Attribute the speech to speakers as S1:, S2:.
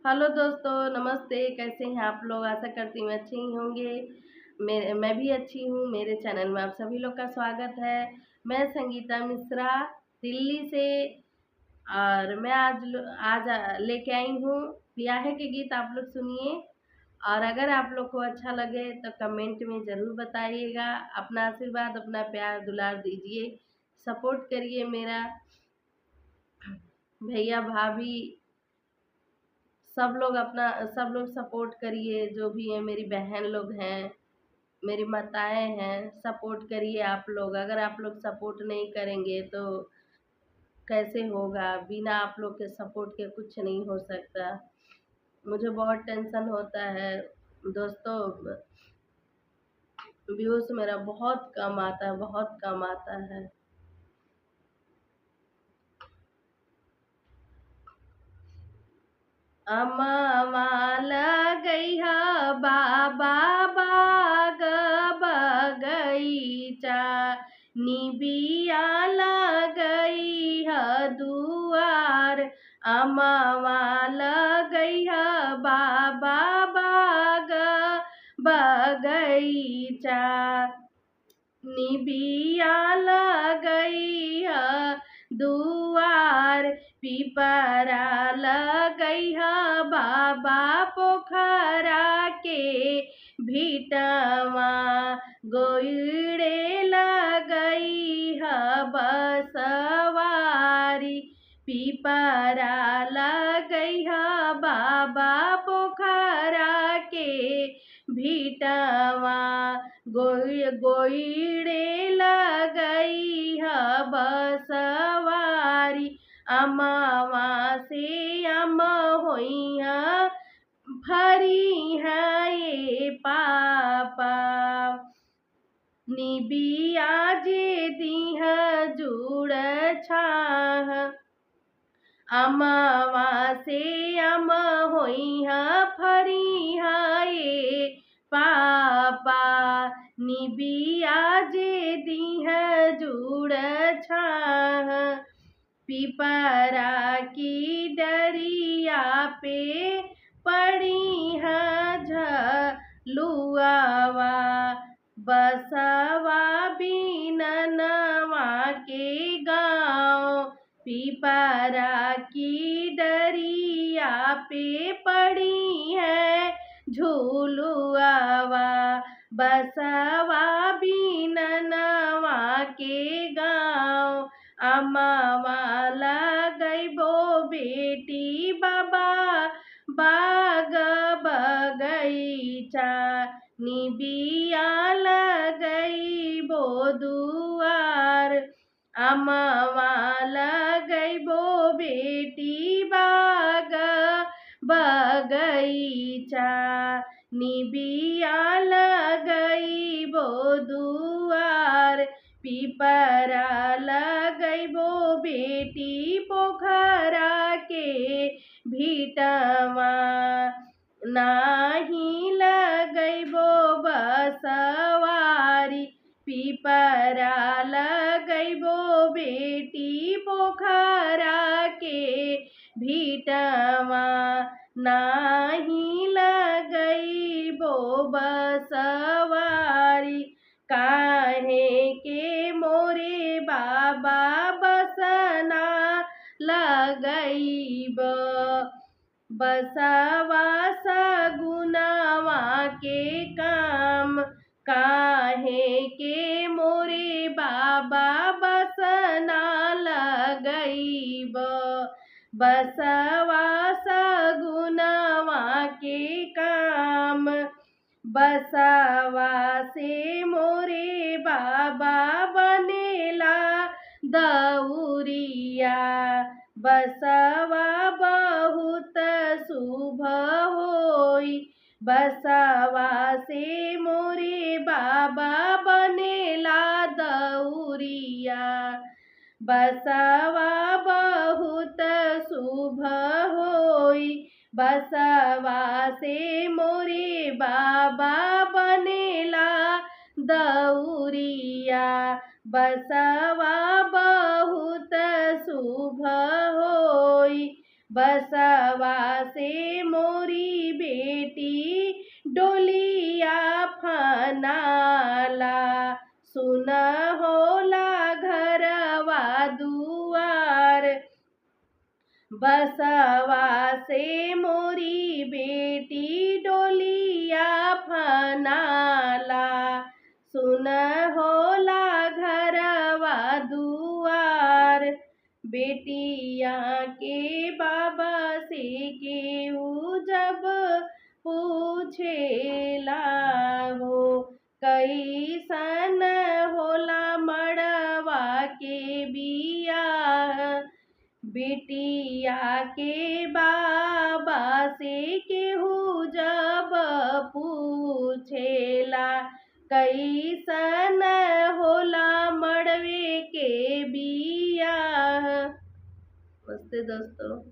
S1: Hello दोस्तों, नमस्ते। कैसे हैं आप लोग? आशा करती हूँ अच्छे ही होंगे। मैं भी अच्छी हूँ। मेरे चैनल में आप सभी लोग का स्वागत है। मैं संगीता मिश्रा, दिल्ली से। और मैं आज लेके आई हूँ ब्याहे के गीत। आप लोग सुनिए। और अगर आप लोग को अच्छा लगे तो कमेंट में ज़रूर बताइएगा। अपना आशीर्वाद, अपना प्यार दुलार दीजिए। सपोर्ट करिए मेरा। भैया भाभी सब लोग सपोर्ट करिए। जो भी है, मेरी बहन लोग हैं, मेरी माताएं हैं, सपोर्ट करिए आप लोग। अगर आप लोग सपोर्ट नहीं करेंगे तो कैसे होगा? बिना आप लोग के सपोर्ट के कुछ नहीं हो सकता। मुझे बहुत टेंशन होता है दोस्तों। व्यूज मेरा बहुत कम आता है, बहुत कम आता है। अमवाल गैहा बाबा बाग बगैचा, निबिया लगई ह दुआर। अमवाल गैहा बाबा बाग बगैचा, निबिया लगई ह दुआर। पिपरा लगई ह बाबा पोखरा के भिटवा, गोइड़े लगई ह बसवारी। पिपरा लगई ह बाबा पोखरा के भिटवा, गोइड़े लगई ह बसवारी। अमवा से अम होइया फरी है ये पापा, निबिया जे दीह जुड़ छाह। अमवा से अम होइहा फरिहा ये पापा, निबिया जे दीह जुड़ छाह। पिपरा की डरिया पे पड़ी है झलुआवा, बसवा बीननवा के गाँव। पिपरा की डरिया पे पड़ी है झुलुआवा, बसवा बीननवा के गाँव। अमवा लगइबो बेटी बाबा बाग बगैचा, निबिया लगइबो दुआर। अमवा लगइबो बेटी बाग बगैचा, निबिया लगइबो दुआर। पिपरा लगइबो बेटी पोखरा के भिटवा, नाही लगइबो बसवारी। पिपरा लगइबो बेटी पोखरा के भिटवा, नाही लगइबो बसवारी। काहे के मोरे बाबा बसना लगइब, बसवा सगुनवा के काम। काहे के मोरे बाबा बसना लगइब, बसवा सगुनवा के काम। बसवा से मोरे बाबा बनेला दउरिया, बसवा बहुत शुभ होई। बसवा से मोरे बाबा बनेला दउरिया, बसवा बहुत शुभ होई। बसवा से मोरे बाबा बनेला दउरिया, बसवा बहुत शुभ होई। बसवा से बसवा से मोरी बेटी डोलिया फनाला, सुन होला घरवा दुआर। बेटिया के बाबा से केहू जब पूछेला हो, कैसन होला मड़वा के बियाह। बेटिया के बाबा से केहू जब पूछेला, कैसन होला मड़वे के बियाह। नमस्ते दोस्तों।